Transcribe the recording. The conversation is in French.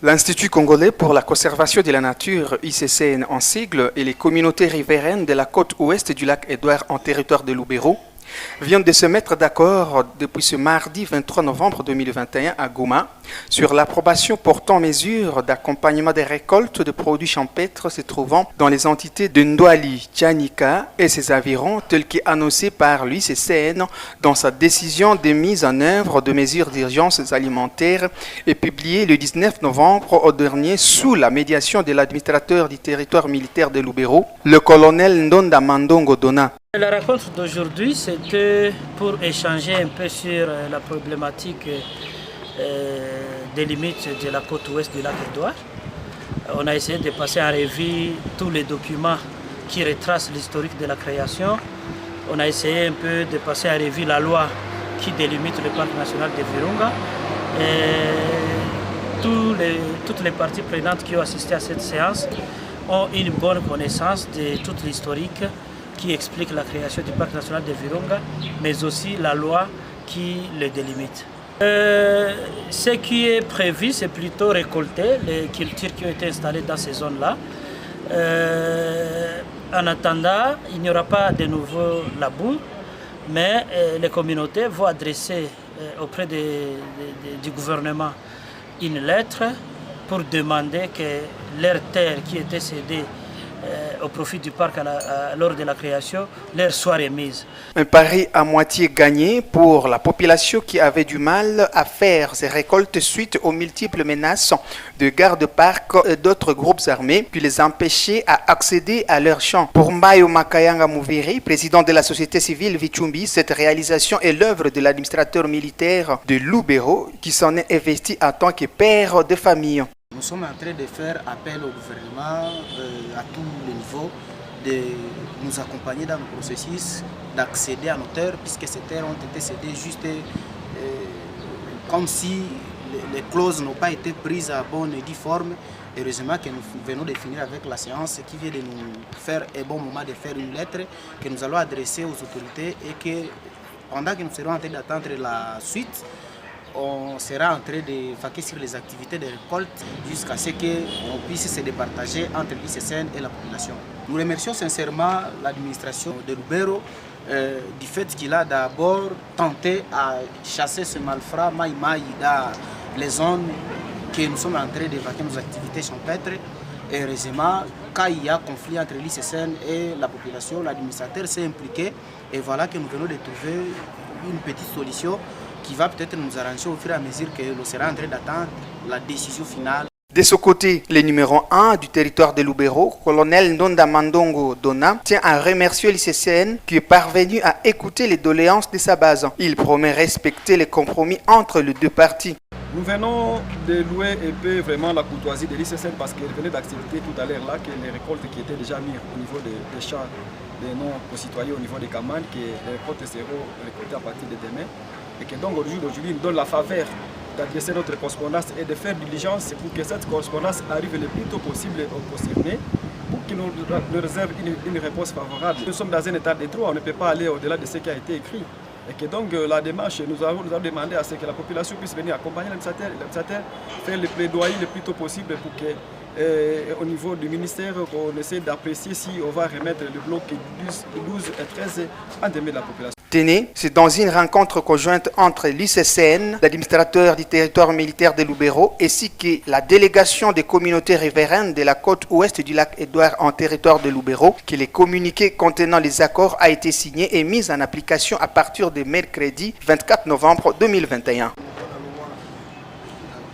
L'Institut congolais pour la conservation de la nature, ICCN en sigle, et les communautés riveraines de la côte ouest du lac Édouard en territoire de Lubero viennent de se mettre d'accord depuis ce mardi 23 novembre 2021 à Goma sur l'approbation portant mesures d'accompagnement des récoltes de produits champêtres se trouvant dans les entités de Ndouali, Tchanika et ses environs, tel qu'annoncé par l'ICCN dans sa décision de mise en œuvre de mesures d'urgence alimentaires et publiée le 19 novembre au dernier sous la médiation de l'administrateur du territoire militaire de Lubero, le colonel Ndonda Mandongo Dona. La rencontre d'aujourd'hui, c'était pour échanger un peu sur la problématique des limites de la côte ouest du lac Édouard. On a essayé de passer en revue tous les documents qui retracent l'historique de la création. On a essayé un peu de passer en revue la loi qui délimite le parc national de Virunga. Toutes les parties prenantes qui ont assisté à cette séance ont une bonne connaissance de toute l'historique qui explique la création du parc national de Virunga, mais aussi la loi qui le délimite. Ce qui est prévu, c'est plutôt récolter les cultures qui ont été installées dans ces zones-là. En attendant, il n'y aura pas de nouveau labour, mais les communautés vont adresser auprès du gouvernement une lettre pour demander que leurs terres qui étaient cédées au profit du parc lors de la création, leur soit remise. Un pari à moitié gagné pour la population qui avait du mal à faire ses récoltes suite aux multiples menaces de gardes-parcs et d'autres groupes armés qui les empêchaient à accéder à leurs champs. Pour Mbayo Makayanga Mouviri, président de la société civile Vichumbi, cette réalisation est l'œuvre de l'administrateur militaire de Lubero qui s'en est investi en tant que père de famille. Nous sommes en train de faire appel au gouvernement à tous les niveaux de nous accompagner dans le processus d'accéder à nos terres, puisque ces terres ont été cédées juste comme si les clauses n'ont pas été prises à bonne et due forme. Heureusement que nous venons de finir avec la séance qui vient de nous faire un bon moment de faire une lettre que nous allons adresser aux autorités et que pendant que nous serons en train d'attendre la suite, on sera en train de vaquer sur les activités de récolte jusqu'à ce qu'on puisse se départager entre l'ICCN et la population. Nous remercions sincèrement l'administration de Lubero du fait qu'il a d'abord tenté à chasser ce malfrat Maï-Maï dans les zones que nous sommes en train de vaquer nos activités champêtres. Et heureusement, quand il y a conflit entre l'ICCN et la population, l'administrateur s'est impliqué et voilà que nous venons de trouver une petite solution qui va peut-être nous arranger au fur et à mesure que l'on sera en train d'attendre la décision finale. De ce côté, le numéro 1 du territoire de Lubero, colonel Ndonda Mandongo Dona, tient à remercier l'ICCN qui est parvenu à écouter les doléances de sa base. Il promet respecter les compromis entre les deux parties. Nous venons de louer un peu vraiment la courtoisie de l'ICCN parce qu'il venait d'accepter tout à l'heure là que les récoltes qui étaient déjà mises au niveau des champs de nos concitoyens au niveau des Kamanes, que les récoltes seront récoltées à partir de demain. Et que donc aujourd'hui, il nous donne la faveur d'adresser notre correspondance et de faire diligence pour que cette correspondance arrive le plus tôt possible aux concernés pour qu'ils nous réservent une réponse favorable. Nous sommes dans un état de droit, on ne peut pas aller au-delà de ce qui a été écrit. Et que donc la démarche, nous avons demandé à ce que la population puisse venir accompagner l'administrateur, faire le plaidoyer le plus tôt possible pour que au niveau du ministère, on essaie d'apprécier si on va remettre le bloc 12 et 13 en demain de la population. Tenez, c'est dans une rencontre conjointe entre l'ICCN, l'administrateur du territoire militaire de Lubero, ainsi que la délégation des communautés riveraines de la côte ouest du lac Édouard en territoire de Lubero, que les communiqués contenant les accords a été signé et mis en application à partir de mercredi 24 novembre 2021.